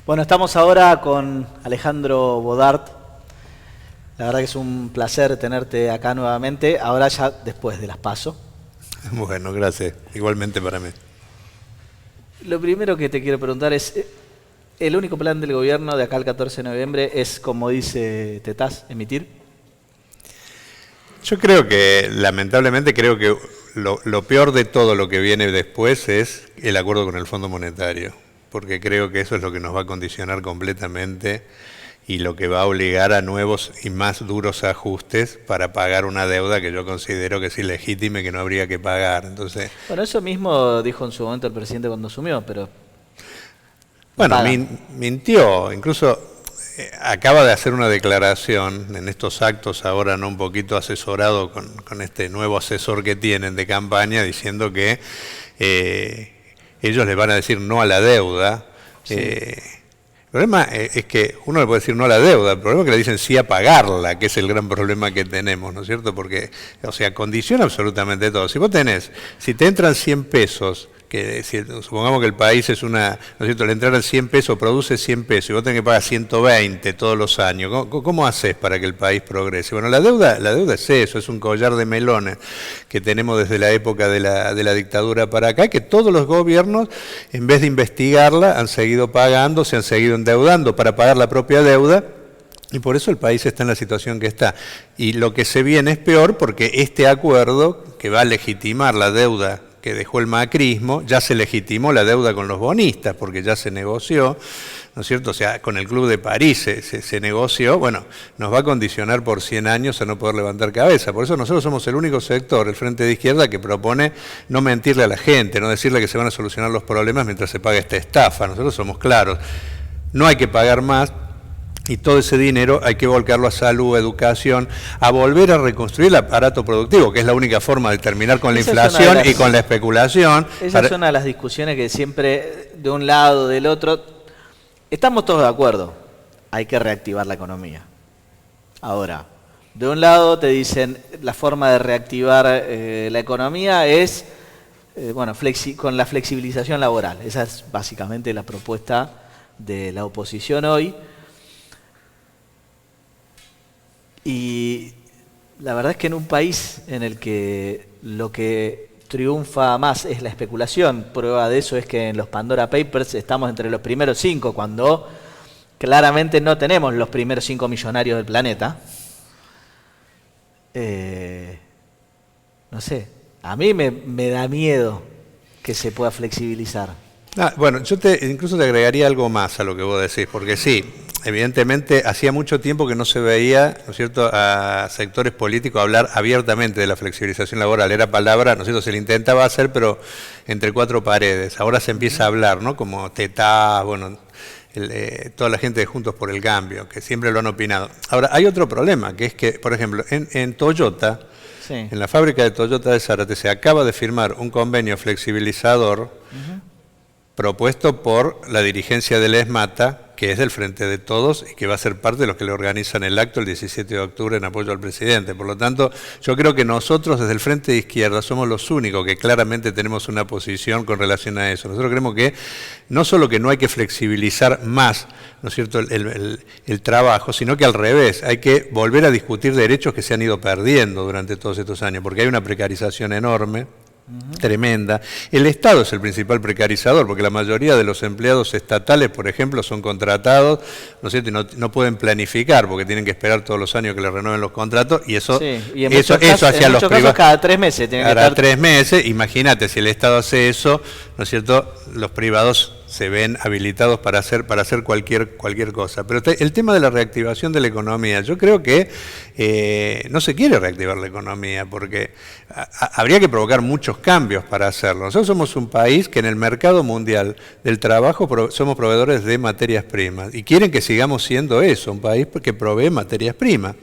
Bueno, estamos ahora con Alejandro Bodart. La verdad que es un placer tenerte acá nuevamente, ahora ya después de las PASO. Bueno, gracias. Igualmente para mí. Lo primero que te quiero preguntar es, ¿el único plan del gobierno de acá al 14 de noviembre es, como dice Tetaz, emitir? Yo creo que, lamentablemente, creo que lo peor de todo lo que viene después es el acuerdo con el Fondo Monetario, porque creo que eso es lo que nos va a condicionar completamente y lo que va a obligar a nuevos y más duros ajustes para pagar una deuda que yo considero que es ilegítima y que no habría que pagar. Entonces, Bueno, eso mismo dijo en su momento el presidente cuando asumió, pero... bueno, mintió, incluso acaba de hacer una declaración en estos actos ahora, ¿no? Un poquito asesorado con este nuevo asesor que tienen de campaña, diciendo que ellos le van a decir no a la deuda. Sí. El problema es que uno le puede decir no a la deuda, el problema es que le dicen sí a pagarla, que es el gran problema que tenemos, ¿no es cierto? Porque, o sea, condiciona absolutamente todo. Si te entran 100 pesos, que si, supongamos que el país es una, ¿no es cierto? Le entraran 100 pesos, produce 100 pesos y vos tenés que pagar 120 todos los años, ¿cómo haces para que el país progrese? Bueno, la deuda es eso, es un collar de melones que tenemos desde la época de la dictadura para acá, que todos los gobiernos, en vez de investigarla, han seguido pagando, se han seguido endeudando para pagar la propia deuda. Y por eso el país está en la situación que está. Y lo que se viene es peor porque este acuerdo, que va a legitimar la deuda que dejó el macrismo, ya se legitimó la deuda con los bonistas, porque ya se negoció, ¿no es cierto? O sea, con el Club de París se negoció, bueno, nos va a condicionar por 100 años a no poder levantar cabeza. Por eso nosotros somos el único sector, el Frente de Izquierda, que propone no mentirle a la gente, no decirle que se van a solucionar los problemas mientras se paga esta estafa. Nosotros somos claros, no hay que pagar más. Y todo ese dinero hay que volcarlo a salud, educación, a volver a reconstruir el aparato productivo, que es la única forma de terminar con la inflación y con la especulación. Esa es una de las discusiones que siempre, de un lado, del otro, estamos todos de acuerdo, hay que reactivar la economía. Ahora, de un lado te dicen, la forma de reactivar la economía es, bueno, con la flexibilización laboral. Esa es básicamente la propuesta de la oposición hoy. Y la verdad es que en un país en el que lo que triunfa más es la especulación, prueba de eso es que en los Pandora Papers estamos entre los primeros 5, cuando claramente no tenemos los primeros 5 millonarios del planeta. No sé, a mí me da miedo que se pueda flexibilizar. Bueno, yo incluso te agregaría algo más a lo que vos decís, porque sí, evidentemente hacía mucho tiempo que no se veía, ¿no es cierto?, a sectores políticos hablar abiertamente de la flexibilización laboral. Era palabra, ¿no es cierto?, se le intentaba hacer, pero entre 4 paredes. Ahora se empieza a hablar, ¿no?, como Tetaz, bueno, toda la gente de Juntos por el Cambio, que siempre lo han opinado. Ahora, hay otro problema, que es que, por ejemplo, en Toyota, sí, en la fábrica de Toyota de Zárate, se acaba de firmar un convenio flexibilizador propuesto por la dirigencia del ESMATA, que es del Frente de Todos y que va a ser parte de los que le organizan el acto el 17 de octubre en apoyo al presidente. Por lo tanto, yo creo que nosotros desde el Frente de Izquierda somos los únicos que claramente tenemos una posición con relación a eso. Nosotros creemos que no solo que no hay que flexibilizar más, ¿no es cierto?, el trabajo, sino que al revés, hay que volver a discutir derechos que se han ido perdiendo durante todos estos años, porque hay una precarización enorme, tremenda. El Estado es el principal precarizador, porque la mayoría de los empleados estatales, por ejemplo, son contratados, ¿no es cierto?, y no pueden planificar, porque tienen que esperar todos los años que les renueven los contratos, y eso, sí, y eso hacia los privados. Cada 3 meses. Cada 3 meses, imagínate, si el Estado hace eso, ¿no es cierto?, los privados se ven habilitados para hacer cualquier cosa. Pero el tema de la reactivación de la economía, yo creo que no se quiere reactivar la economía, porque habría que provocar muchos cambios para hacerlo. Nosotros somos un país que en el mercado mundial del trabajo somos proveedores de materias primas, y quieren que sigamos siendo eso, un país que provee materias primas.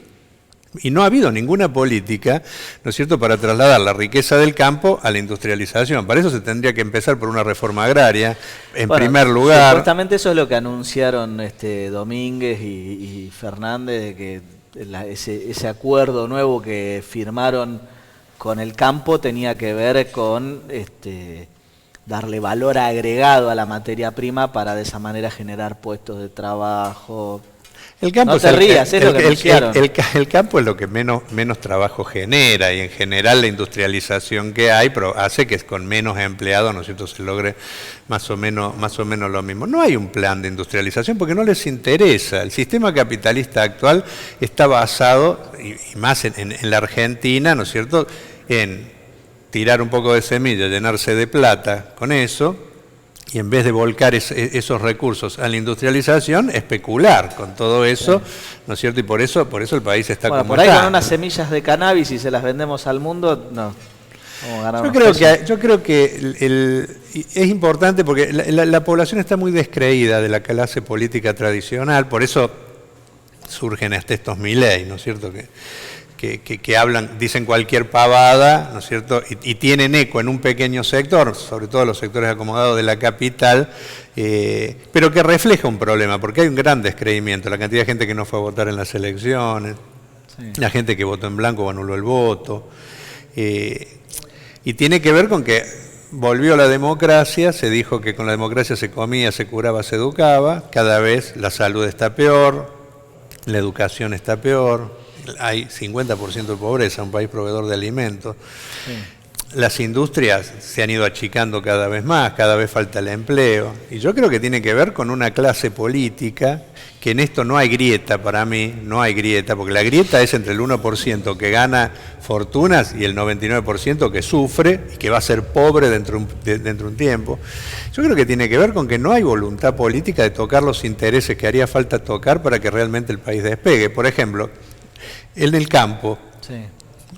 Y no ha habido ninguna política, ¿no es cierto?, para trasladar la riqueza del campo a la industrialización. Para eso se tendría que empezar por una reforma agraria, en primer lugar. Supuestamente eso es lo que anunciaron Domínguez y Fernández, de que ese acuerdo nuevo que firmaron con el campo tenía que ver con darle valor agregado a la materia prima para de esa manera generar puestos de trabajo. El campo no te rías, es lo que anunciaron. El campo es lo que menos trabajo genera, y en general la industrialización que hay hace que con menos empleados, ¿no es cierto?, se logre más o menos lo mismo. No hay un plan de industrialización porque no les interesa. El sistema capitalista actual está basado, y más en la Argentina, ¿no es cierto?, en tirar un poco de semilla, llenarse de plata con eso, y en vez de volcar esos recursos a la industrialización, especular con todo eso, ¿no es cierto? Y por eso el país está como por ahí está. con unas semillas de cannabis y se las vendemos al mundo, no. Yo creo que es importante porque la población está muy descreída de la clase política tradicional, por eso surgen hasta estos Milei, ¿no es cierto?, que hablan, dicen cualquier pavada, ¿no es cierto?, y tienen eco en un pequeño sector, sobre todo los sectores acomodados de la capital, pero que refleja un problema, porque hay un gran descreimiento, la cantidad de gente que no fue a votar en las elecciones, la gente que votó en blanco o anuló el voto, y tiene que ver con que volvió la democracia, se dijo que con la democracia se comía, se curaba, se educaba, cada vez la salud está peor, la educación está peor, hay 50% de pobreza, un país proveedor de alimentos. Sí. Las industrias se han ido achicando cada vez más, cada vez falta el empleo. Y yo creo que tiene que ver con una clase política, que en esto no hay grieta para mí, no hay grieta, porque la grieta es entre el 1% que gana fortunas y el 99% que sufre y que va a ser pobre dentro de un tiempo. Yo creo que tiene que ver con que no hay voluntad política de tocar los intereses que haría falta tocar para que realmente el país despegue. Por ejemplo, en el campo,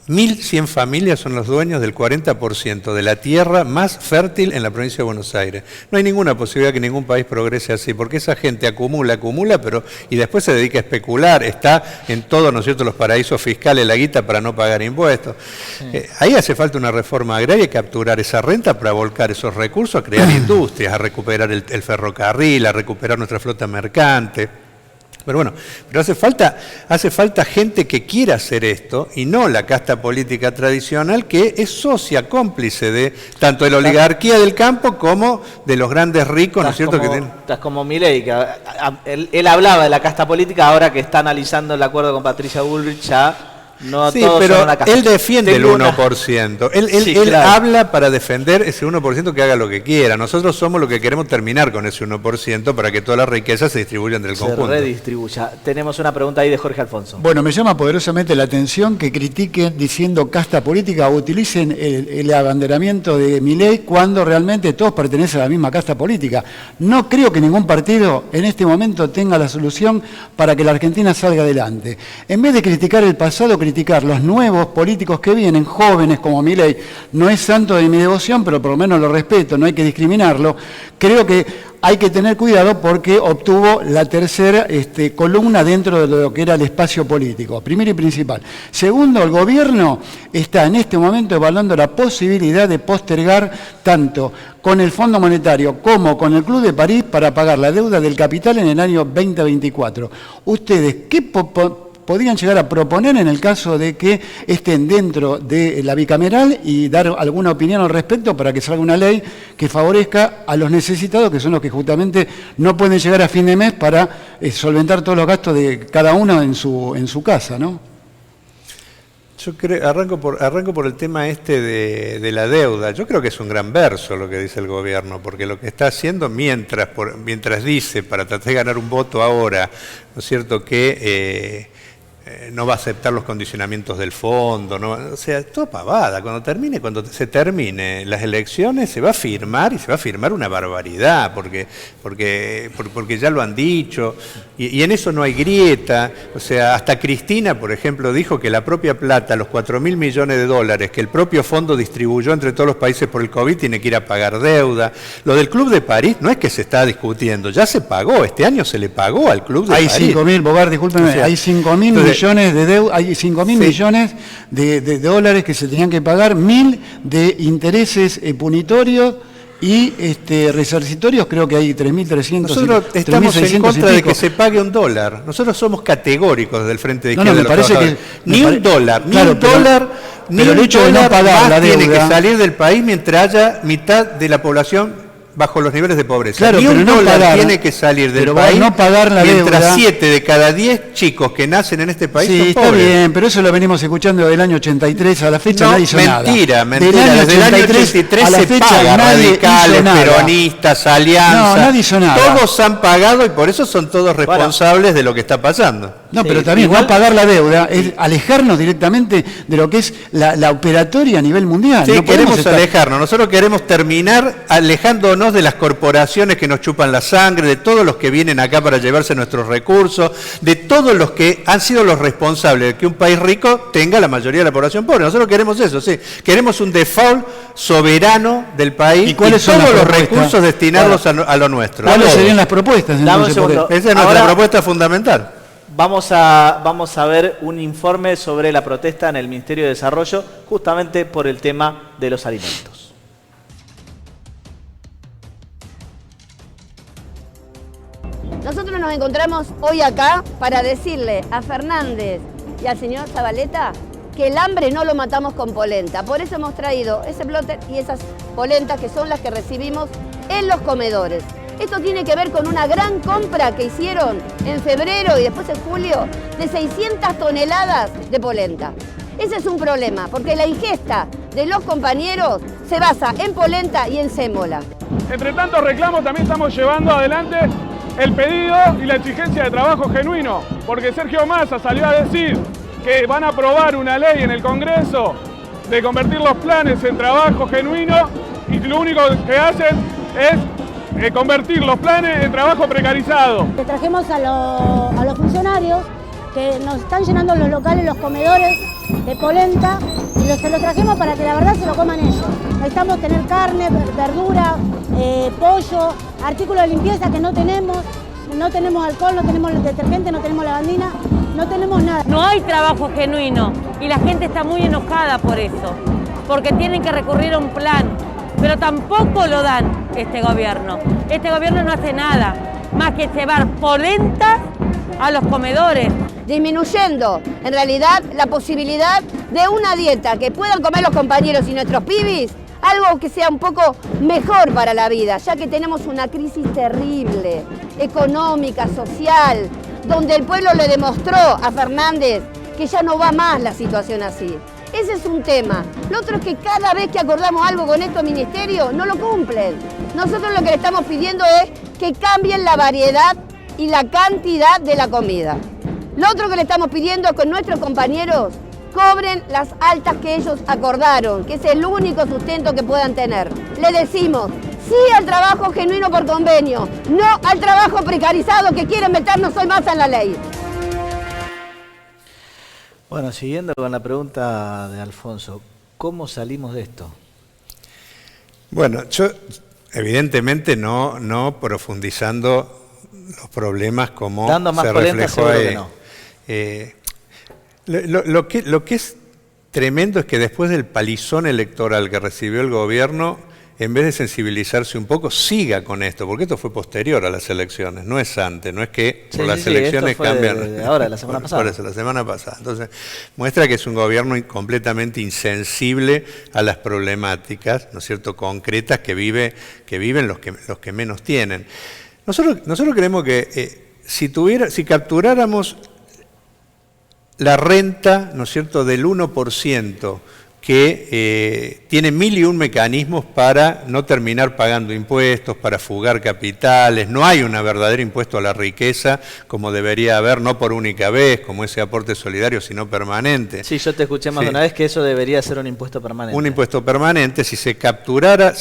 1.100 familias son los dueños del 40% de la tierra más fértil en la provincia de Buenos Aires. No hay ninguna posibilidad que ningún país progrese así, porque esa gente acumula, y después se dedica a especular, está en todos, ¿no es cierto?, los paraísos fiscales, la guita para no pagar impuestos. Sí. Ahí hace falta una reforma agraria y capturar esa renta para volcar esos recursos a crear industrias, a recuperar el ferrocarril, a recuperar nuestra flota mercante. Pero bueno, hace falta gente que quiera hacer esto y no la casta política tradicional que es socia, cómplice de tanto de la oligarquía del campo como de los grandes ricos, ¿no es cierto? Estás como Milei, que él hablaba de la casta política, ahora que está analizando el acuerdo con Patricia Bullrich ya... No, sí, pero él defiende el 1%. Él habla para defender ese 1% que haga lo que quiera. Nosotros somos los que queremos terminar con ese 1% para que toda la riqueza se distribuya entre el conjunto. Se redistribuya. Tenemos una pregunta ahí de Jorge Alfonso. Bueno, me llama poderosamente la atención que critiquen diciendo casta política o utilicen el abanderamiento de Milei cuando realmente todos pertenecen a la misma casta política. No creo que ningún partido en este momento tenga la solución para que la Argentina salga adelante. En vez de criticar el pasado, criticar los nuevos políticos que vienen, jóvenes como Milei, no es santo de mi devoción, pero por lo menos lo respeto, no hay que discriminarlo. Creo que hay que tener cuidado porque obtuvo la tercera columna dentro de lo que era el espacio político, primero y principal. Segundo, el gobierno está en este momento evaluando la posibilidad de postergar tanto con el Fondo Monetario como con el Club de París para pagar la deuda del capital en el año 2024. ¿Ustedes qué podrían llegar a proponer en el caso de que estén dentro de la bicameral y dar alguna opinión al respecto para que salga una ley que favorezca a los necesitados, que son los que justamente no pueden llegar a fin de mes para solventar todos los gastos de cada uno en su casa, ¿no? Yo creo, arranco por el tema de la deuda. Yo creo que es un gran verso lo que dice el gobierno, porque lo que está haciendo mientras dice, para tratar de ganar un voto ahora, ¿no es cierto?, que no va a aceptar los condicionamientos del fondo, no, o sea, toda pavada. Cuando se termine las elecciones se va a firmar, y se va a firmar una barbaridad, porque ya lo han dicho, y en eso no hay grieta. O sea, hasta Cristina, por ejemplo, dijo que la propia plata, los 4.000 millones de dólares que el propio fondo distribuyó entre todos los países por el COVID, tiene que ir a pagar deuda. Lo del Club de París no es que se está discutiendo, ya se pagó, este año se le pagó al Club de París. Hay 5.000, Bogar, discúlpeme, o sea, hay 5.000 millones de deuda, hay 5.000 millones de dólares que se tenían que pagar, 1.000 de intereses punitorios y resarcitorios creo que hay 3.300. Nosotros estamos en contra de que se pague $1. Nosotros somos categóricos desde el Frente de Izquierda de los Trabajadores. Ni un dólar más tiene que salir del país mientras haya mitad de la población bajo los niveles de pobreza. Claro, ni un dólar tiene que salir del país no pagar la mientras deuda. 7 de cada 10 chicos que nacen en este país sí, son pobres. está bien, pero eso lo venimos escuchando del año 83 a la fecha, nadie hizo nada. Mentira. Desde el año 83 se paga, radicales, peronistas, alianzas. No, nadie hizo nada. Todos han pagado y por eso son todos responsables de lo que está pasando. No, sí, pero también igual, no pagar la deuda es alejarnos directamente de lo que es la operatoria a nivel mundial. Sí, no queremos alejarnos. Nosotros queremos terminar alejándonos de las corporaciones que nos chupan la sangre, de todos los que vienen acá para llevarse nuestros recursos, de todos los que han sido los responsables de que un país rico tenga la mayoría de la población pobre. Nosotros queremos eso, sí. Queremos un default soberano del país y todos los recursos destinarlos a lo nuestro. ¿Cuáles serían las propuestas? Entonces, esa es nuestra propuesta fundamental. Vamos a ver un informe sobre la protesta en el Ministerio de Desarrollo, justamente por el tema de los alimentos. Nosotros nos encontramos hoy acá para decirle a Fernández y al señor Zabaleta que el hambre no lo matamos con polenta. Por eso hemos traído ese plotter y esas polentas que son las que recibimos en los comedores. Esto tiene que ver con una gran compra que hicieron en febrero y después en julio de 600 toneladas de polenta. Ese es un problema, porque la ingesta de los compañeros se basa en polenta y en sémola. Entre tantos reclamos también estamos llevando adelante el pedido y la exigencia de trabajo genuino, porque Sergio Massa salió a decir que van a aprobar una ley en el Congreso de convertir los planes en trabajo genuino y lo único que hacen es convertir los planes en trabajo precarizado. Le trajimos a los funcionarios que nos están llenando los locales, los comedores de polenta, y se los trajimos para que la verdad se lo coman ellos. Necesitamos tener carne, verdura, pollo, artículos de limpieza que no tenemos alcohol, no tenemos detergente, no tenemos lavandina, no tenemos nada. No hay trabajo genuino y la gente está muy enojada por eso, porque tienen que recurrir a un plan. Pero tampoco lo dan este gobierno. Este gobierno no hace nada más que llevar polenta a los comedores. Disminuyendo, en realidad, la posibilidad de una dieta que puedan comer los compañeros y nuestros pibis, algo que sea un poco mejor para la vida, ya que tenemos una crisis terrible, económica, social, donde el pueblo le demostró a Fernández que ya no va más la situación así. Ese es un tema. Lo otro es que cada vez que acordamos algo con estos ministerios, no lo cumplen. Nosotros lo que le estamos pidiendo es que cambien la variedad y la cantidad de la comida. Lo otro que le estamos pidiendo es que nuestros compañeros cobren las altas que ellos acordaron, que es el único sustento que puedan tener. Le decimos sí al trabajo genuino por convenio, no al trabajo precarizado que quieren meternos hoy más en la ley. Bueno, siguiendo con la pregunta de Alfonso, ¿cómo salimos de esto? Bueno, yo evidentemente no profundizando los problemas como dando más se polenta, reflejó ahí. Que no. Lo que es tremendo es que después del palizón electoral que recibió el gobierno, en vez de sensibilizarse un poco, siga con esto, porque esto fue posterior a las elecciones, no es antes, no es que por las elecciones cambian. Ahora, la semana pasada. Por eso, la semana pasada. Entonces, muestra que es un gobierno completamente insensible a las problemáticas, ¿no es cierto?, concretas que viven los que menos tienen. Nosotros creemos que si capturáramos la renta, ¿no es cierto?, del 1%, que tiene 1001 mecanismos para no terminar pagando impuestos, para fugar capitales. No hay un verdadero impuesto a la riqueza como debería haber, no por única vez, como ese aporte solidario, sino permanente. Sí, yo te escuché más de una vez que eso debería ser un impuesto permanente. Un impuesto permanente, si se capturara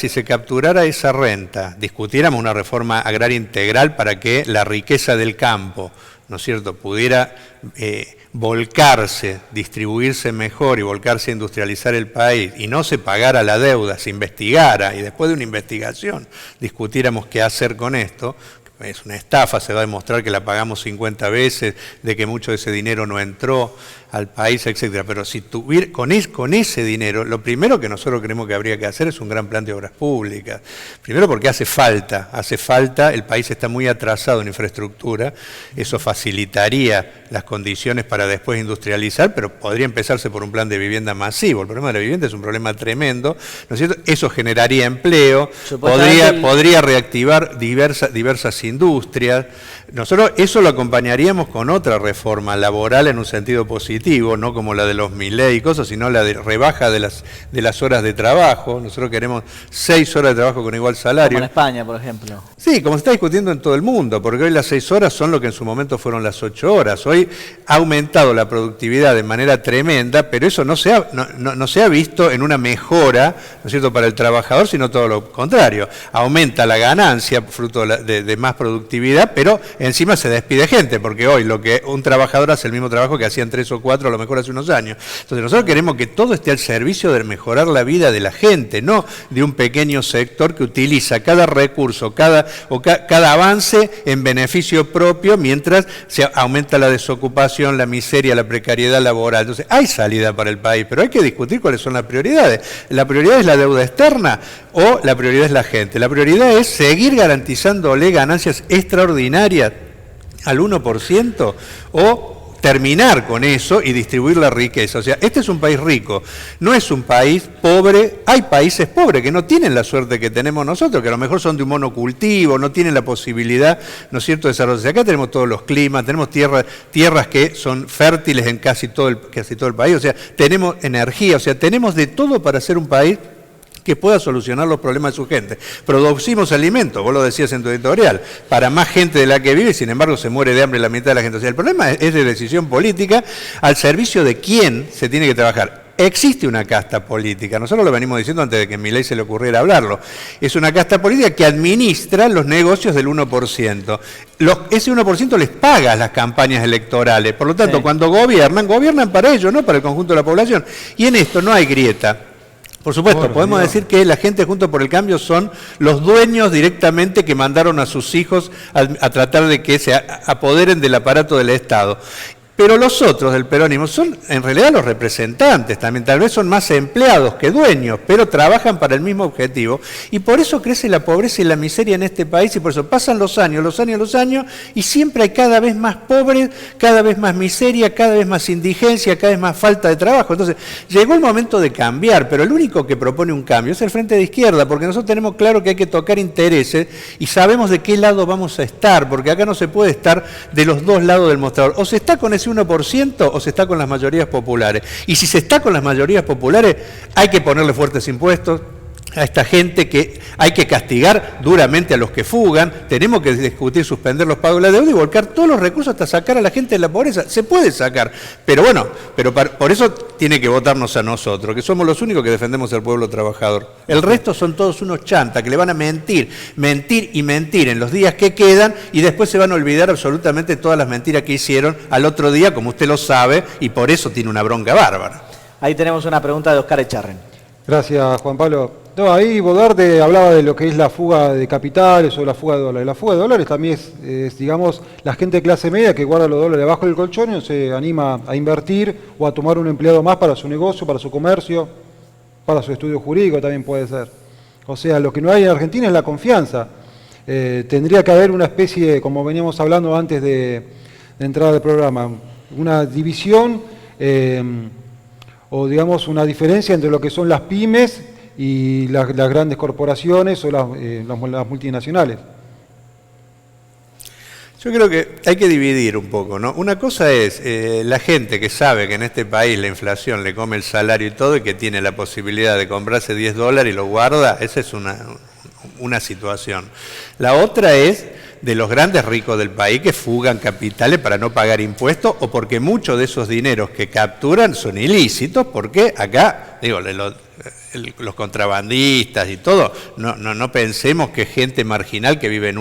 esa renta, discutiéramos una reforma agraria integral para que la riqueza del campo, ¿no es cierto?, pudiera volcarse, distribuirse mejor y volcarse a industrializar el país y no se pagara la deuda, se investigara y después de una investigación discutiéramos qué hacer con esto. Es una estafa, se va a demostrar que la pagamos 50 veces, de que mucho de ese dinero no entró al país, etcétera. Pero si con ese dinero, lo primero que nosotros creemos que habría que hacer es un gran plan de obras públicas. Primero porque hace falta, el país está muy atrasado en infraestructura, eso facilitaría las condiciones para después industrializar, pero podría empezarse por un plan de vivienda masivo. El problema de la vivienda es un problema tremendo, ¿no es cierto? Eso generaría empleo, podría reactivar diversas industrias. Nosotros eso lo acompañaríamos con otra reforma laboral en un sentido positivo, no como la de los Milei y cosas, sino la de rebaja de las horas de trabajo. Nosotros queremos 6 horas de trabajo con igual salario. Como en España, por ejemplo. Sí, como se está discutiendo en todo el mundo, porque hoy las 6 horas son lo que en su momento fueron las 8 horas. Hoy ha aumentado la productividad de manera tremenda, pero eso no se ha visto en una mejora, ¿no es cierto?, para el trabajador, sino todo lo contrario. Aumenta la ganancia fruto de más productividad, pero encima se despide gente, porque hoy lo que un trabajador hace el mismo trabajo que hacían 3 o 4, a lo mejor hace unos años. Entonces nosotros queremos que todo esté al servicio de mejorar la vida de la gente, no de un pequeño sector que utiliza cada recurso, cada avance en beneficio propio, mientras se aumenta la desocupación, la miseria, la precariedad laboral. Entonces hay salida para el país, pero hay que discutir cuáles son las prioridades. ¿La prioridad es la deuda externa o la prioridad es la gente? La prioridad es seguir garantizándole ganancias extraordinarias al 1% o terminar con eso y distribuir la riqueza. O sea, este es un país rico, no es un país pobre. Hay países pobres que no tienen la suerte que tenemos nosotros, que a lo mejor son de un monocultivo, no tienen la posibilidad, ¿no es cierto?, de desarrollarse. Acá tenemos todos los climas, tenemos tierras que son fértiles en casi todo el país, o sea, tenemos energía, o sea, tenemos de todo para ser un país que pueda solucionar los problemas de su gente. Producimos alimentos, vos lo decías en tu editorial, para más gente de la que vive, sin embargo se muere de hambre la mitad de la gente. O sea, el problema es de decisión política al servicio de quién se tiene que trabajar. Existe una casta política, nosotros lo venimos diciendo antes de que a Milei se le ocurriera hablarlo. Es una casta política que administra los negocios del 1%. Ese 1% les paga las campañas electorales, por lo tanto, cuando gobiernan para ellos, no para el conjunto de la población. Y en esto no hay grieta. Por supuesto, podemos decir que la gente Juntos por el Cambio son los dueños directamente que mandaron a sus hijos a tratar de que se apoderen del aparato del Estado. Pero los otros del peronismo son en realidad los representantes también, tal vez son más empleados que dueños, pero trabajan para el mismo objetivo. Y por eso crece la pobreza y la miseria en este país, y por eso pasan los años, y siempre hay cada vez más pobres, cada vez más miseria, cada vez más indigencia, cada vez más falta de trabajo. Entonces, llegó el momento de cambiar, pero el único que propone un cambio es el Frente de Izquierda, porque nosotros tenemos claro que hay que tocar intereses y sabemos de qué lado vamos a estar, porque acá no se puede estar de los dos lados del mostrador. O se está con ese 1% o se está con las mayorías populares. Y si se está con las mayorías populares, hay que ponerle fuertes impuestos a esta gente, que hay que castigar duramente a los que fugan, tenemos que discutir suspender los pagos de la deuda y volcar todos los recursos hasta sacar a la gente de la pobreza. Se puede sacar, pero bueno, por eso tiene que votarnos a nosotros, que somos los únicos que defendemos al pueblo trabajador. El resto son todos unos chantas que le van a mentir en los días que quedan, y después se van a olvidar absolutamente todas las mentiras que hicieron al otro día, como usted lo sabe, y por eso tiene una bronca bárbara. Ahí tenemos una pregunta de Oscar Echarren. Gracias, Juan Pablo. No, ahí Bodarte hablaba de lo que es la fuga de capitales o la fuga de dólares. La fuga de dólares también es, digamos, la gente de clase media que guarda los dólares debajo del colchón y se anima a invertir o a tomar un empleado más para su negocio, para su comercio, para su estudio jurídico también puede ser. O sea, lo que no hay en Argentina es la confianza. Tendría que haber una especie, como veníamos hablando antes de entrar al programa, una división o digamos una diferencia entre lo que son las pymes y las grandes corporaciones o las multinacionales. Yo creo que hay que dividir un poco, ¿no? Una cosa es la gente que sabe que en este país la inflación le come el salario y todo, y que tiene la posibilidad de comprarse $10 y lo guarda. Esa es una situación. La otra es de los grandes ricos del país que fugan capitales para no pagar impuestos, o porque muchos de esos dineros que capturan son ilícitos, porque acá, digo, los contrabandistas y todo, no pensemos que gente marginal que vive en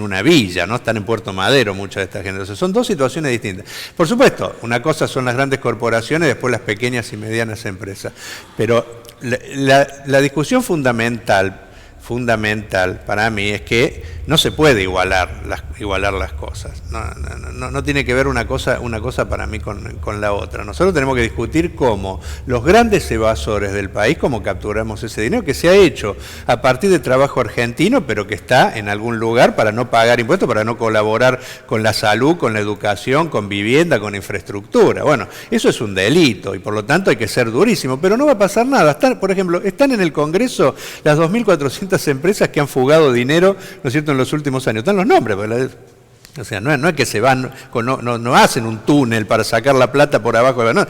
una villa, ¿no? Están en Puerto Madero mucha de esta gente. Entonces, son dos situaciones distintas. Por supuesto, una cosa son las grandes corporaciones, después las pequeñas y medianas empresas. Pero la discusión fundamental fundamental para mí es que no se puede igualar las cosas. No tiene que ver una cosa para mí con la otra. Nosotros tenemos que discutir cómo los grandes evasores del país, cómo capturamos ese dinero que se ha hecho a partir de trabajo argentino, pero que está en algún lugar para no pagar impuestos, para no colaborar con la salud, con la educación, con vivienda, con infraestructura. Bueno, eso es un delito y por lo tanto hay que ser durísimo, pero no va a pasar nada. Por ejemplo, están en el Congreso las 2.400 empresas que han fugado dinero, ¿no es cierto?, en los últimos años. Están los nombres, o sea, no es que se van, no hacen un túnel para sacar la plata por abajo. No,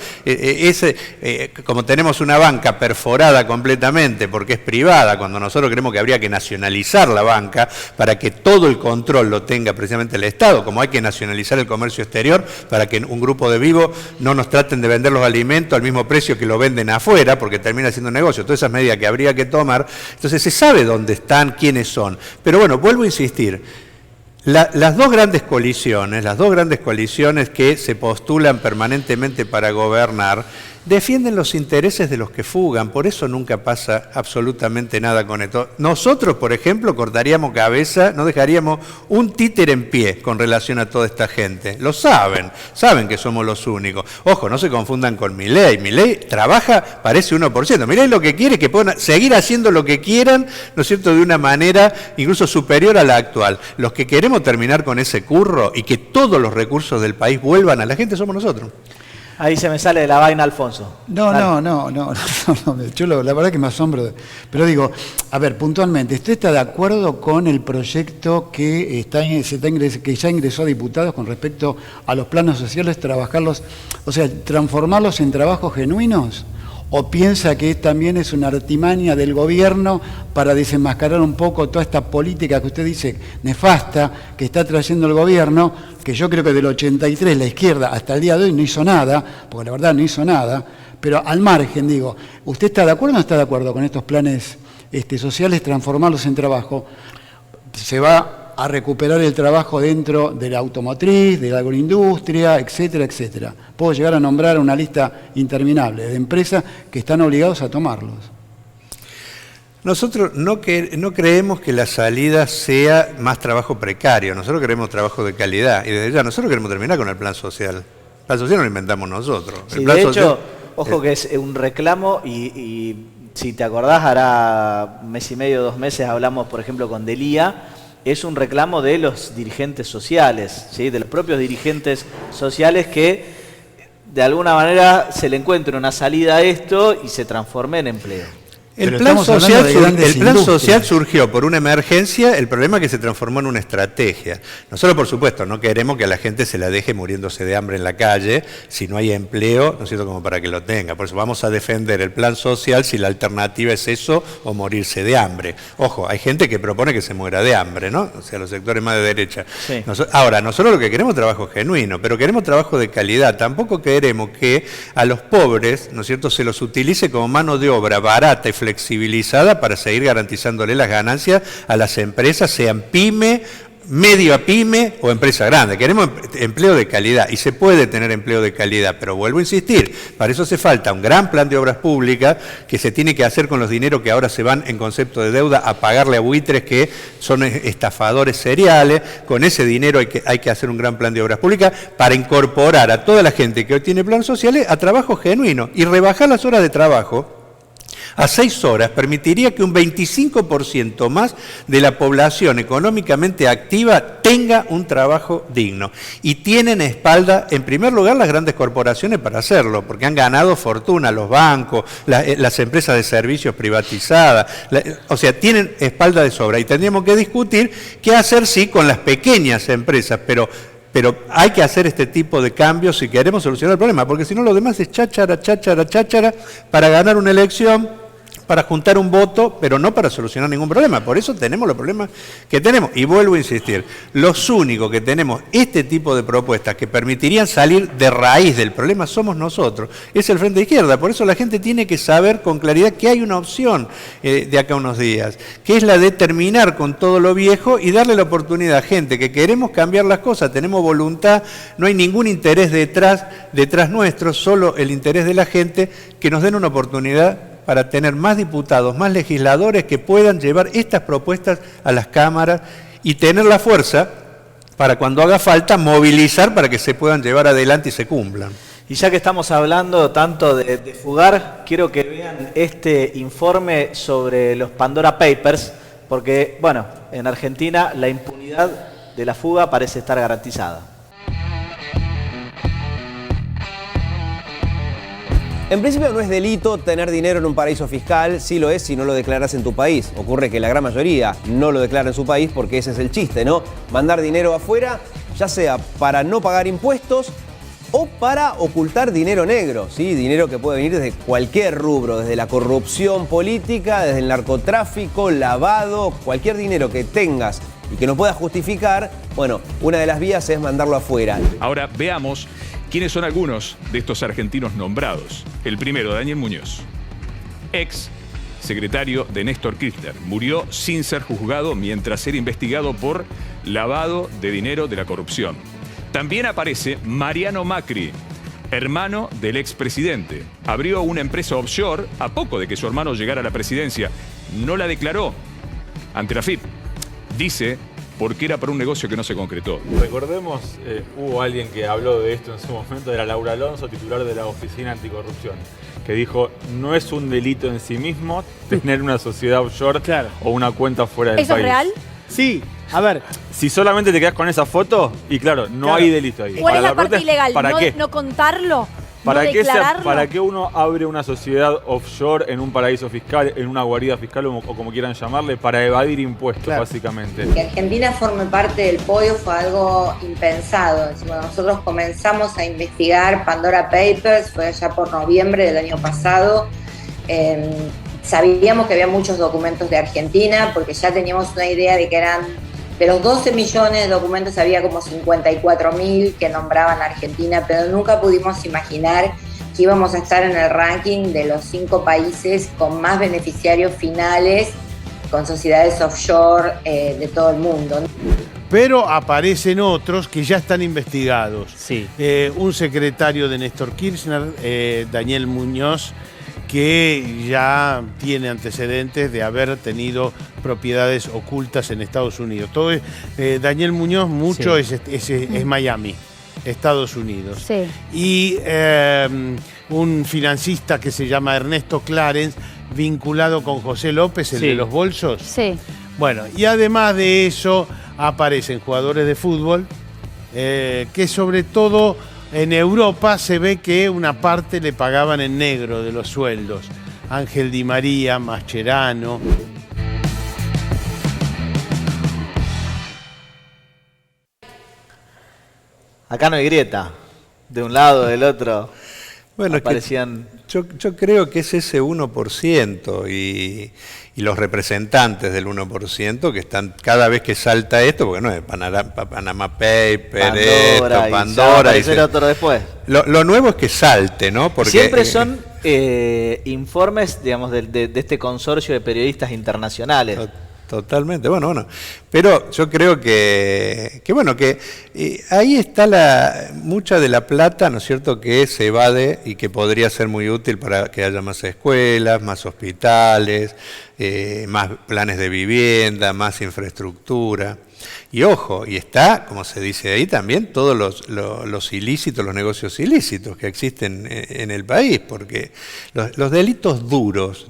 como tenemos una banca perforada completamente porque es privada, cuando nosotros creemos que habría que nacionalizar la banca para que todo el control lo tenga precisamente el Estado, como hay que nacionalizar el comercio exterior para que un grupo de vivos no nos traten de vender los alimentos al mismo precio que lo venden afuera, porque termina siendo negocio. Todas esas medidas que habría que tomar. Entonces se sabe dónde están, quiénes son. Pero bueno, vuelvo a insistir. Las dos grandes coaliciones que se postulan permanentemente para gobernar defienden los intereses de los que fugan, por eso nunca pasa absolutamente nada con esto. Nosotros, por ejemplo, cortaríamos cabeza, no dejaríamos un títere en pie con relación a toda esta gente. Lo saben que somos los únicos. Ojo, no se confundan con Milei. Milei trabaja, parece 1%. Milei lo que quiere es que puedan seguir haciendo lo que quieran, ¿no es cierto?, de una manera incluso superior a la actual. Los que queremos terminar con ese curro y que todos los recursos del país vuelvan a la gente somos nosotros. Ahí se me sale de la vaina Alfonso. No, yo la verdad que me asombro. Pero digo, a ver, puntualmente, ¿usted está de acuerdo con el proyecto que ya ingresó a diputados con respecto a los planos sociales, trabajarlos, o sea, transformarlos en trabajos genuinos? ¿O piensa que también es una artimaña del gobierno para desenmascarar un poco toda esta política que usted dice nefasta que está trayendo el gobierno, que yo creo que del 83 la izquierda hasta el día de hoy no hizo nada, porque la verdad no hizo nada, pero al margen, digo, ¿usted está de acuerdo o no está de acuerdo con estos planes sociales, transformarlos en trabajo? Se va a recuperar el trabajo dentro de la automotriz, de la agroindustria, etcétera, etcétera. Puedo llegar a nombrar una lista interminable de empresas que están obligados a tomarlos. Nosotros no creemos que la salida sea más trabajo precario, nosotros queremos trabajo de calidad y desde ya nosotros queremos terminar con el plan social. El plan social no lo inventamos nosotros. Sí, de hecho, ojo que es un reclamo y si te acordás, hará un mes y medio, 2 meses, hablamos por ejemplo con Delía. Es un reclamo de los dirigentes sociales, ¿sí?, de los propios dirigentes sociales que de alguna manera se le encuentre una salida a esto y se transforme en empleo. El plan social surgió por una emergencia, el problema es que se transformó en una estrategia. Nosotros, por supuesto, no queremos que a la gente se la deje muriéndose de hambre en la calle si no hay empleo, ¿no es cierto?, como para que lo tenga. Por eso vamos a defender el plan social si la alternativa es eso o morirse de hambre. Ojo, hay gente que propone que se muera de hambre, ¿no? O sea, los sectores más de derecha. Sí. Ahora, nosotros lo que queremos es trabajo genuino, pero queremos trabajo de calidad. Tampoco queremos que a los pobres, ¿no es cierto?, se los utilice como mano de obra barata y flexibilizada para seguir garantizándole las ganancias a las empresas, sean pyme, medio a pyme o empresa grande. Queremos empleo de calidad y se puede tener empleo de calidad, pero vuelvo a insistir, para eso hace falta un gran plan de obras públicas que se tiene que hacer con los dineros que ahora se van en concepto de deuda a pagarle a buitres que son estafadores seriales. Con ese dinero hay que hacer un gran plan de obras públicas para incorporar a toda la gente que hoy tiene planes sociales a trabajo genuino y rebajar las horas de trabajo a 6 horas permitiría que un 25% más de la población económicamente activa tenga un trabajo digno. Y tienen espalda, en primer lugar, las grandes corporaciones para hacerlo, porque han ganado fortuna los bancos, las empresas de servicios privatizadas, o sea, tienen espalda de sobra. Y tendríamos que discutir qué hacer, sí, con las pequeñas empresas, pero hay que hacer este tipo de cambios si queremos solucionar el problema, porque si no lo demás es cháchara para ganar una elección, para juntar un voto, pero no para solucionar ningún problema. Por eso tenemos los problemas que tenemos. Y vuelvo a insistir, los únicos que tenemos este tipo de propuestas que permitirían salir de raíz del problema somos nosotros. Es el Frente de Izquierda. Por eso la gente tiene que saber con claridad que hay una opción de acá a unos días, que es la de terminar con todo lo viejo y darle la oportunidad a gente que queremos cambiar las cosas, tenemos voluntad, no hay ningún interés detrás nuestro, solo el interés de la gente, que nos den una oportunidad para tener más diputados, más legisladores que puedan llevar estas propuestas a las cámaras y tener la fuerza para cuando haga falta movilizar para que se puedan llevar adelante y se cumplan. Y ya que estamos hablando tanto de fugar, quiero que vean este informe sobre los Pandora Papers, porque, bueno, en Argentina la impunidad de la fuga parece estar garantizada. En principio no es delito tener dinero en un paraíso fiscal, sí lo es si no lo declaras en tu país. Ocurre que la gran mayoría no lo declara en su país porque ese es el chiste, ¿no? Mandar dinero afuera, ya sea para no pagar impuestos o para ocultar dinero negro, ¿sí? Dinero que puede venir desde cualquier rubro, desde la corrupción política, desde el narcotráfico, lavado, cualquier dinero que tengas y que no puedas justificar, bueno, una de las vías es mandarlo afuera. Ahora veamos quiénes son algunos de estos argentinos nombrados. El primero, Daniel Muñoz, ex secretario de Néstor Kirchner. Murió sin ser juzgado mientras era investigado por lavado de dinero de la corrupción. También aparece Mariano Macri, hermano del expresidente. Abrió una empresa offshore a poco de que su hermano llegara a la presidencia. No la declaró ante la FIP. Dice porque era para un negocio que no se concretó. Recordemos, hubo alguien que habló de esto en su momento, era Laura Alonso, titular de la Oficina Anticorrupción, que dijo, no es un delito en sí mismo tener una sociedad offshore o una cuenta fuera del país. ¿Eso es real? Sí. A ver, si solamente te quedas con esa foto, y claro, no hay delito ahí. ¿Cuál es la parte ilegal? ¿Para qué? ¿No contarlo? ¿Para ¿No qué, declararlo? ¿Para qué uno abre una sociedad offshore en un paraíso fiscal, en una guarida fiscal o como quieran llamarle, para evadir impuestos, básicamente? Que Argentina forme parte del podio fue algo impensado. Cuando nosotros comenzamos a investigar Pandora Papers, fue allá por noviembre del año pasado, sabíamos que había muchos documentos de Argentina, porque ya teníamos una idea de que eran, de los 12 millones de documentos había como 54.000 que nombraban a Argentina, pero nunca pudimos imaginar que íbamos a estar en el ranking de los 5 países con más beneficiarios finales, con sociedades offshore de todo el mundo. Pero aparecen otros que ya están investigados. Sí. Un secretario de Néstor Kirchner, Daniel Muñoz, que ya tiene antecedentes de haber tenido propiedades ocultas en Estados Unidos. Todo Daniel Muñoz, mucho es Miami, Estados Unidos. Sí. Y un financista que se llama Ernesto Clarence, vinculado con José López, el de los bolsos. Sí. Bueno, y además de eso aparecen jugadores de fútbol que sobre todo en Europa se ve que una parte le pagaban en negro de los sueldos. Ángel Di María, Mascherano. Acá no hay grieta, de un lado, del otro. Bueno, aparecían... yo creo que es ese 1% y los representantes del 1% que están cada vez que salta esto, porque no es Panama Papers, Pandora y otro después. Lo nuevo es que salte, ¿no? Porque siempre son informes, digamos, de este consorcio de periodistas internacionales. Totalmente, bueno. Pero yo creo que ahí está mucha de la plata, ¿no es cierto?, que se evade y que podría ser muy útil para que haya más escuelas, más hospitales, más planes de vivienda, más infraestructura. Y ojo, y está, como se dice ahí también, todos los ilícitos, los negocios ilícitos que existen en el país, porque los delitos duros,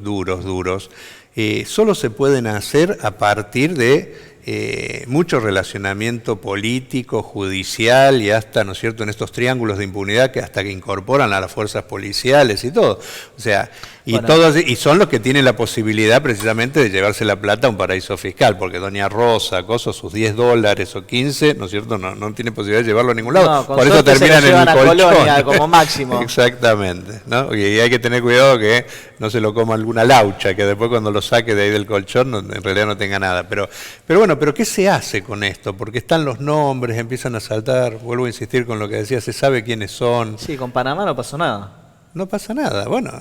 solo se pueden hacer a partir de mucho relacionamiento político, judicial y hasta, ¿no es cierto?, en estos triángulos de impunidad que hasta que incorporan a las fuerzas policiales y todo. O sea, y son los que tienen la posibilidad precisamente de llevarse la plata a un paraíso fiscal, porque doña Rosa, sus $10 o 15, ¿no es cierto?, no tiene posibilidad de llevarlo a ningún lado. No, por eso terminan en el colchón. Colonia, como máximo. Exactamente, ¿no? Y hay que tener cuidado que no se lo coma alguna laucha, que después cuando lo saque de ahí del colchón en realidad no tenga nada. Pero bueno, pero ¿qué se hace con esto? Porque están los nombres, empiezan a saltar, vuelvo a insistir con lo que decía, se sabe quiénes son. Sí, con Panamá no pasó nada. No pasa nada. Bueno,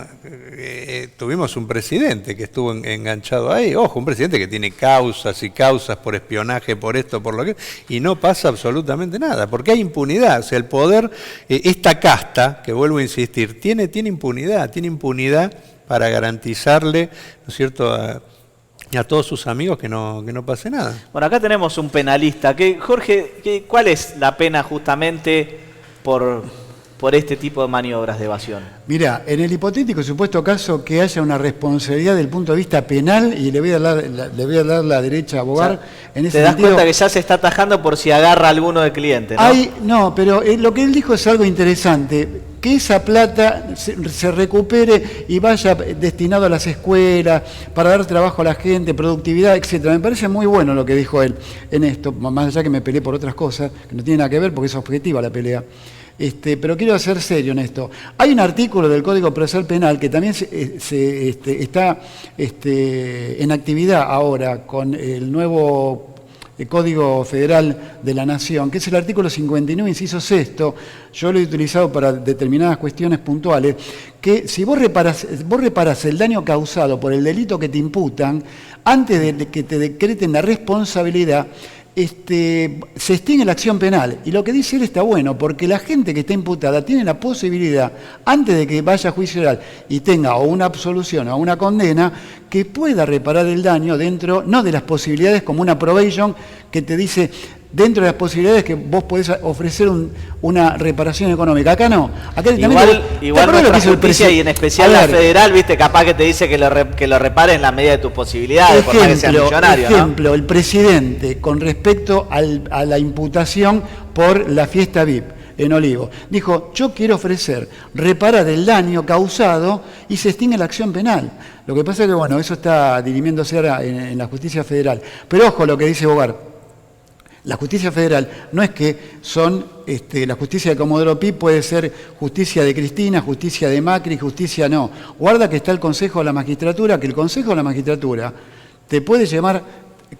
tuvimos un presidente que estuvo enganchado ahí. Ojo, un presidente que tiene causas y causas por espionaje, por esto, por lo que... Y no pasa absolutamente nada, porque hay impunidad. O sea, el poder, esta casta, que vuelvo a insistir, tiene impunidad para garantizarle, ¿no es cierto?, a todos sus amigos que no pase nada. Bueno, acá tenemos un penalista. Jorge, ¿cuál es la pena justamente por este tipo de maniobras de evasión? Mirá, en el hipotético supuesto caso que haya una responsabilidad del punto de vista penal, y le voy a dar la derecha a Bogar, o sea, en ese te das sentido, cuenta que ya se está atajando por si agarra a alguno de cliente, ¿no? No, pero lo que él dijo es algo interesante, que esa plata se recupere y vaya destinado a las escuelas, para dar trabajo a la gente, productividad, etcétera. Me parece muy bueno lo que dijo él en esto, más allá que me peleé por otras cosas, que no tienen nada que ver porque es objetiva la pelea. Pero quiero ser serio en esto. Hay un artículo del Código Procesal Penal que también está en actividad ahora con el nuevo Código Federal de la Nación, que es el artículo 59, inciso sexto. Yo lo he utilizado para determinadas cuestiones puntuales, que si vos reparás el daño causado por el delito que te imputan, antes de que te decreten la responsabilidad, se extingue la acción penal. Y lo que dice él está bueno, porque la gente que está imputada tiene la posibilidad, antes de que vaya a juicio oral y tenga o una absolución o una condena, que pueda reparar el daño dentro, no de las posibilidades como una probation que te dice dentro de las posibilidades que vos podés ofrecer una reparación económica. Acá no. Acá igual nuestra justicia, y en especial la federal, viste, capaz que te dice que lo repares en la medida de tus posibilidades, por más que seas millonario, ejemplo, ¿no? El presidente, con respecto a la imputación por la fiesta VIP en Olivo, dijo: yo quiero ofrecer reparar el daño causado, y se extingue la acción penal. Lo que pasa es que, bueno, eso está dirimiéndose ahora en la justicia federal. Pero ojo lo que dice Bogar. La justicia federal no es que son, la justicia de Comodoro Pi puede ser justicia de Cristina, justicia de Macri, justicia no. Guarda que está el Consejo de la Magistratura, que el Consejo de la Magistratura te puede llamar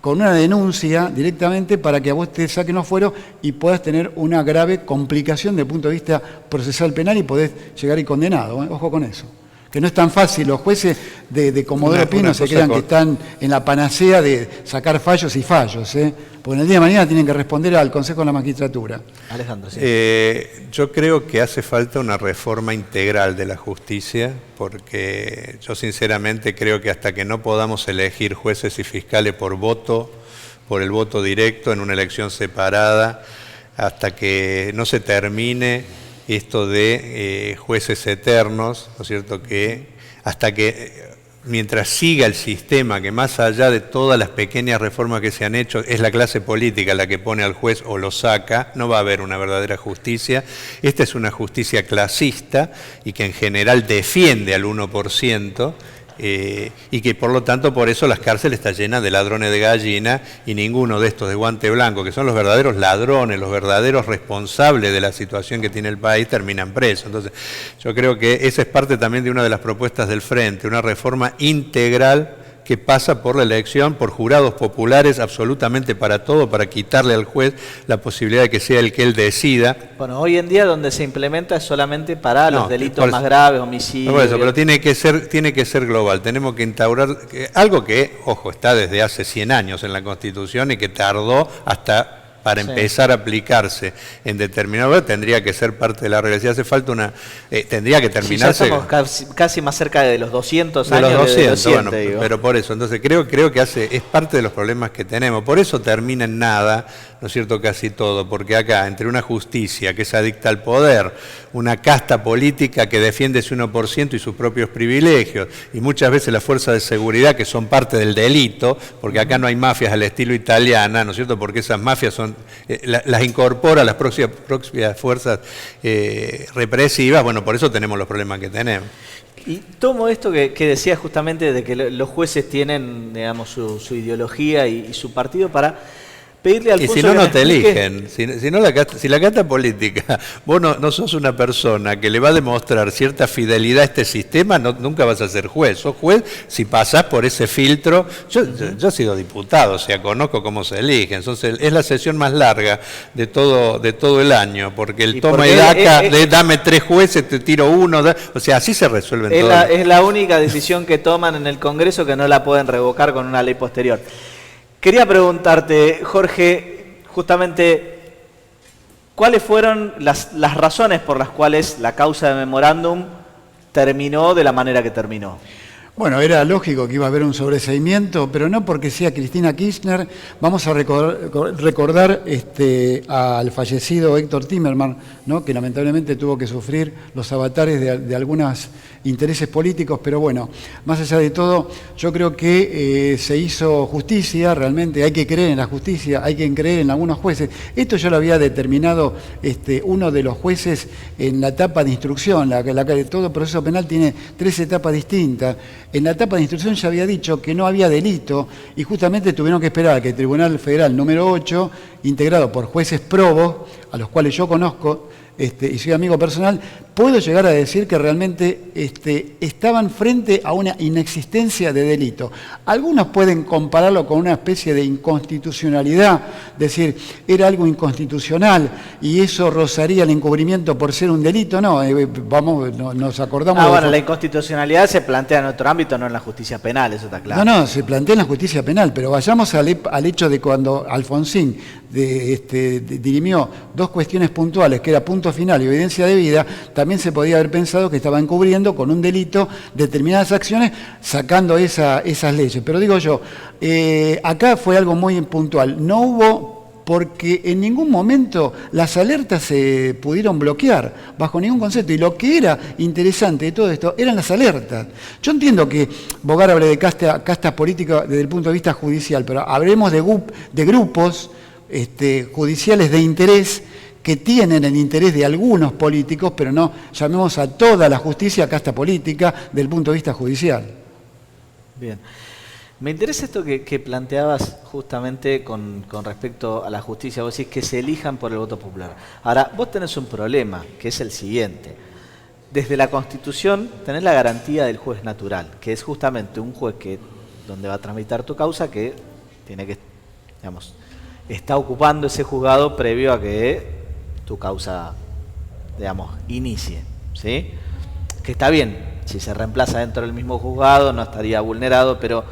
con una denuncia directamente para que a vos te saquen los fueros y puedas tener una grave complicación desde el punto de vista procesal penal y podés llegar y condenado. Ojo con eso. Que no es tan fácil, los jueces de Comodoro Pi no se crean que están en la panacea de sacar fallos y fallos, porque en el día de mañana tienen que responder al Consejo de la Magistratura. Alejandro, sí. Yo creo que hace falta una reforma integral de la justicia, porque yo sinceramente creo que hasta que no podamos elegir jueces y fiscales por el voto directo en una elección separada, hasta que no se termine esto de jueces eternos, ¿no es cierto?, que hasta que mientras siga el sistema, que más allá de todas las pequeñas reformas que se han hecho, es la clase política la que pone al juez o lo saca, no va a haber una verdadera justicia. Esta es una justicia clasista y que en general defiende al 1%, y que por lo tanto por eso las cárceles están llenas de ladrones de gallina, y ninguno de estos de guante blanco, que son los verdaderos ladrones, los verdaderos responsables de la situación que tiene el país, terminan presos. Entonces yo creo que esa es parte también de una de las propuestas del Frente, una reforma integral que pasa por la elección, por jurados populares absolutamente para todo, para quitarle al juez la posibilidad de que sea el que él decida. Bueno, hoy en día donde se implementa es solamente para los delitos más graves, homicidios. No, pero tiene que ser global. Tenemos que instaurar algo que, ojo, está desde hace 100 años en la Constitución y que tardó hasta para empezar a aplicarse en determinado lugar, tendría que ser parte de la regla. Si hace falta tendría que terminarse. Sí, ya estamos casi más cerca de los 200 de años. Los 200, bueno, pero por eso. Entonces creo que es parte de los problemas que tenemos. Por eso termina en nada, ¿no es cierto?, casi todo. Porque acá, entre una justicia que es adicta al poder, una casta política que defiende ese 1% y sus propios privilegios, y muchas veces las fuerzas de seguridad que son parte del delito, porque acá no hay mafias al estilo italiana, ¿no es cierto?, porque esas mafias las incorpora las próximas fuerzas represivas. Bueno, por eso tenemos los problemas que tenemos. Y tomo esto que decías justamente de que los jueces tienen, digamos, su ideología y su partido para pedirle al Alfonso. Y si no te eligen, si la casta política, vos no sos una persona que le va a demostrar cierta fidelidad a este sistema, nunca vas a ser juez. Sos juez si pasás por ese filtro. Yo he sido diputado, o sea, conozco cómo se eligen. Entonces es la sesión más larga de todo el año, porque el toma y daca, dame 3 jueces, te tiro uno, o sea, así se resuelven todos. Es la única decisión que toman en el Congreso que no la pueden revocar con una ley posterior. Quería preguntarte, Jorge, justamente, ¿cuáles fueron las razones por las cuales la causa de memorándum terminó de la manera que terminó? Bueno, era lógico que iba a haber un sobreseimiento, pero no porque sea Cristina Kirchner. Vamos a recordar al fallecido Héctor Timerman, ¿no?, que lamentablemente tuvo que sufrir los avatares de algunos intereses políticos, pero bueno, más allá de todo, yo creo que se hizo justicia, realmente hay que creer en la justicia, hay que creer en algunos jueces. Esto ya lo había determinado uno de los jueces en la etapa de instrucción, todo proceso penal tiene 3 etapas distintas. En la etapa de instrucción ya había dicho que no había delito y justamente tuvieron que esperar a que el Tribunal Federal número 8, integrado por jueces probos, a los cuales yo conozco y soy amigo personal, puedo llegar a decir que realmente estaban frente a una inexistencia de delito. Algunos pueden compararlo con una especie de inconstitucionalidad, decir, era algo inconstitucional y eso rozaría el encubrimiento por ser un delito. No, nos acordamos... Bueno, la inconstitucionalidad se plantea en otro ámbito, no en la justicia penal, eso está claro. No, se plantea en la justicia penal, pero vayamos al hecho de cuando Alfonsín dirimió 2 cuestiones puntuales, que era punto final y evidencia de vida, también se podía haber pensado que estaba encubriendo con un delito determinadas acciones, sacando esas leyes. Pero digo yo, acá fue algo muy puntual. No hubo, porque en ningún momento las alertas se pudieron bloquear, bajo ningún concepto. Y lo que era interesante de todo esto eran las alertas. Yo entiendo que Bogar hable de casta política desde el punto de vista judicial, pero hablemos de grupos judiciales de interés que tienen el interés de algunos políticos, pero no llamemos a toda la justicia casta política desde el punto de vista judicial. Bien. Me interesa esto que planteabas justamente con respecto a la justicia. Vos decís que se elijan por el voto popular. Ahora, vos tenés un problema, que es el siguiente. Desde la Constitución tenés la garantía del juez natural, que es justamente un juez donde va a tramitar tu causa, que tiene que, digamos, está ocupando ese juzgado previo a que tu causa, digamos, inicie, ¿sí? Que está bien, si se reemplaza dentro del mismo juzgado no estaría vulnerado, pero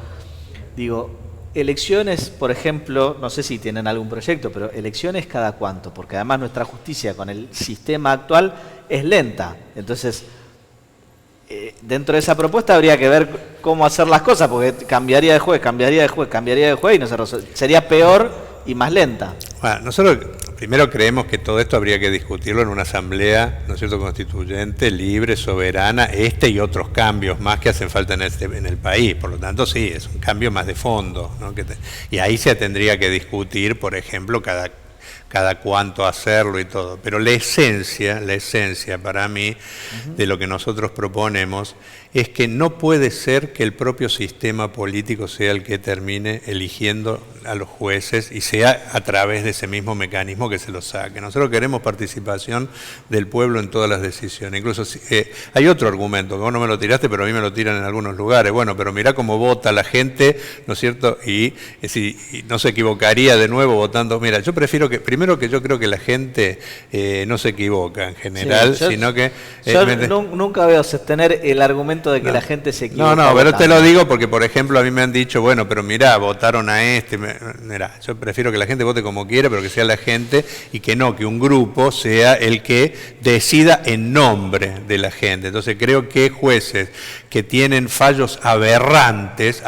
digo, elecciones, por ejemplo, no sé si tienen algún proyecto, pero elecciones cada cuánto, porque además nuestra justicia con el sistema actual es lenta, entonces dentro de esa propuesta habría que ver cómo hacer las cosas, porque cambiaría de juez y no sería peor y más lenta. Bueno, nosotros primero creemos que todo esto habría que discutirlo en una asamblea, ¿no es cierto?, constituyente, libre, soberana, y otros cambios más que hacen falta en el país. Por lo tanto, sí, es un cambio más de fondo, ¿no? Y ahí se tendría que discutir, por ejemplo, cada cuánto hacerlo y todo. Pero la esencia para mí de lo que nosotros proponemos es que no puede ser que el propio sistema político sea el que termine eligiendo a los jueces y sea a través de ese mismo mecanismo que se los saque. Nosotros queremos participación del pueblo en todas las decisiones. Incluso hay otro argumento, que vos no me lo tiraste, pero a mí me lo tiran en algunos lugares. Bueno, pero mirá cómo vota la gente, ¿no es cierto? Y no se equivocaría de nuevo votando. Mira, yo prefiero que, primero que yo creo que la gente no se equivoca en general, sí, sino que... nunca veo sostener el argumento de que la gente se equivoca. No, pero te lo digo porque, por ejemplo, a mí me han dicho, bueno, pero mirá, votaron a mirá, yo prefiero que la gente vote como quiera, pero que sea la gente y que no, que un grupo sea el que decida en nombre de la gente. Entonces creo que jueces que tienen fallos aberrantes,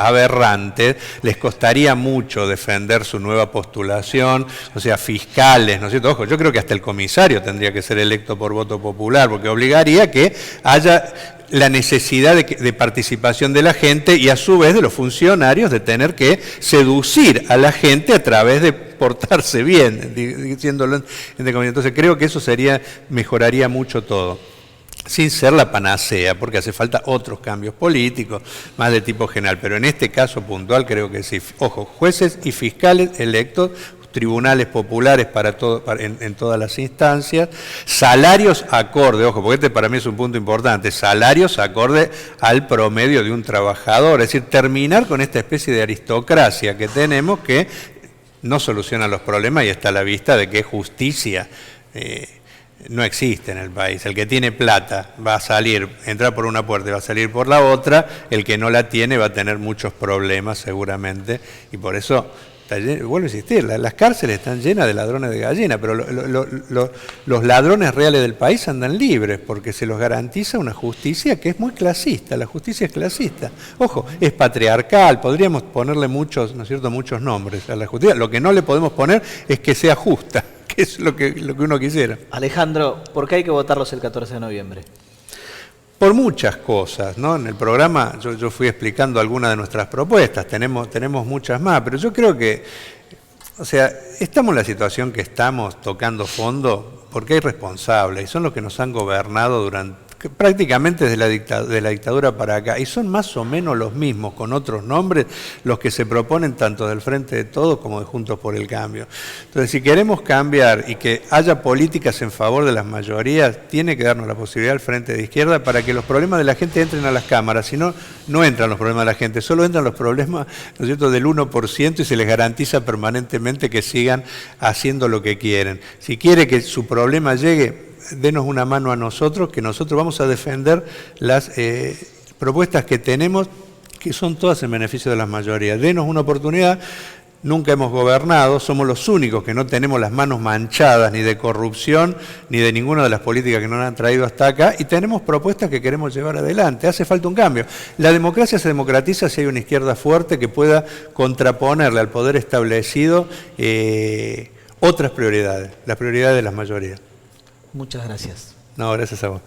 les costaría mucho defender su nueva postulación, o sea, fiscales, ¿no es cierto? Ojo, yo creo que hasta el comisario tendría que ser electo por voto popular, porque obligaría que haya la necesidad de participación de la gente y a su vez de los funcionarios de tener que seducir a la gente a través de portarse bien, diciéndolo. Entonces creo que eso mejoraría mucho todo, sin ser la panacea, porque hace falta otros cambios políticos, más de tipo general, pero en este caso puntual creo que sí. Ojo, jueces y fiscales electos, tribunales populares en todas las instancias, salarios acorde, ojo, porque este para mí es un punto importante, salarios acorde al promedio de un trabajador, es decir, terminar con esta especie de aristocracia que tenemos que no soluciona los problemas y está a la vista de que justicia no existe en el país. El que tiene plata va a entrar por una puerta y va a salir por la otra, el que no la tiene va a tener muchos problemas seguramente, y por eso vuelvo a insistir, las cárceles están llenas de ladrones de gallina, pero los ladrones reales del país andan libres porque se los garantiza una justicia que es muy clasista. La justicia es clasista. Ojo, es patriarcal, podríamos ponerle muchos, ¿no es cierto?, muchos nombres a la justicia. Lo que no le podemos poner es que sea justa, que es lo que uno quisiera. Alejandro, ¿por qué hay que votarlos el 14 de noviembre? Por muchas cosas, ¿no? En el programa yo fui explicando algunas de nuestras propuestas, tenemos muchas más, pero yo creo que, o sea, estamos en la situación que estamos tocando fondo porque hay responsables y son los que nos han gobernado prácticamente desde la dictadura para acá, y son más o menos los mismos, con otros nombres, los que se proponen tanto del Frente de Todos como de Juntos por el Cambio. Entonces, si queremos cambiar y que haya políticas en favor de las mayorías, tiene que darnos la posibilidad al Frente de Izquierda para que los problemas de la gente entren a las cámaras, si no, no entran los problemas de la gente, solo entran los problemas, ¿no es cierto?, del 1% y se les garantiza permanentemente que sigan haciendo lo que quieren. Si quiere que su problema llegue, denos una mano a nosotros, que nosotros vamos a defender las propuestas que tenemos, que son todas en beneficio de las mayorías. Denos una oportunidad. Nunca hemos gobernado, somos los únicos que no tenemos las manos manchadas ni de corrupción ni de ninguna de las políticas que nos han traído hasta acá, y tenemos propuestas que queremos llevar adelante. Hace falta un cambio. La democracia se democratiza si hay una izquierda fuerte que pueda contraponerle al poder establecido otras prioridades, las prioridades de las mayorías. Muchas gracias. No, gracias a vos.